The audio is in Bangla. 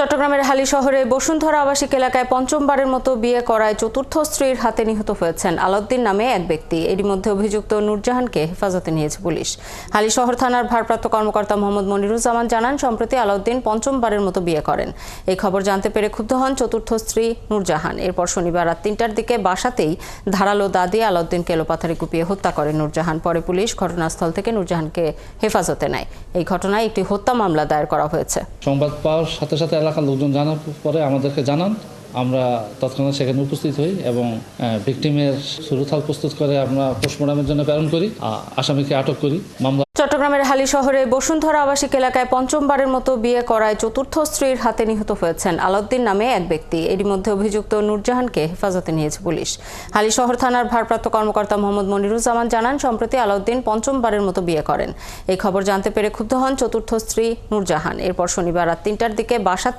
চট্টগ্রামের হালি শহরে বসুন্ধরা আবাসিক এলাকায় পঞ্চমবারের মতো বিয়ে করায় চতুর্থ স্ত্রীর হাতে নিহত হয়েছেন আলাউদ্দিন নামে এক ব্যক্তি। এরই মধ্যে অভিযুক্ত নূরজাহানকে হেফাজতে নিয়েছে পুলিশ। হালি শহর থানার ভারপ্রাপ্ত কর্মকর্তা মোহাম্মদ মনিরুজ্জামান জানান, সম্প্রতি আলাউদ্দিন পঞ্চমবারের মতো বিয়ে করেন। এই খবর জানতে পেরে ক্ষুব্ধ হন চতুর্থ স্ত্রী নূরজাহান। এরপর শনিবার রাত ৩টার দিকে বাসাতেই ধারালো দা দিয়ে আলাউদ্দিনকে এলোপাথারি কুপিয়ে হত্যা করেন নূরজাহান। পরে পুলিশ ঘটনাস্থল থেকে নূরজাহানকে হেফাজতে নেয়। এই ঘটনায় একটি হত্যা মামলা দায়ের করা হয়েছে। সংবাদ পাওয়ার সাথে সাথে এলাকার লোকজন জানার পরে আমাদেরকে জানান। আমরা তৎক্ষণাৎ সেখানে উপস্থিত হই এবং ভিকটিমের সুরুথাল প্রস্তুত করে আমরা পোস্টমর্টমের জন্য প্রেরণ করি, আসামিকে আটক করি। মামলা চট্টগ্রামের হালি শহরে বসুন্ধরা আবাসিক এলাকায় পঞ্চমবারের মতো বিয়ে করায় চতুর্থ স্ত্রীর হাতে নিহত হয়েছেন আলাউদ্দিন নামে এক ব্যক্তি। এরই মধ্যে অভিযুক্ত নূরজাহানকে হেফাজতে নিয়েছে পুলিশ। হালি শহর থানার ভারপ্রাপ্ত কর্মকর্তা মোহাম্মদ মনিরুজ্জামান জানান, সম্প্রতি আলাউদ্দিন পঞ্চমবারের মতো বিয়ে করেন। এই খবর জানতে পেরে ক্ষুব্ধ হন চতুর্থ স্ত্রী নূরজাহান। এরপর শনিবার রাত ৩টার দিকে বাসা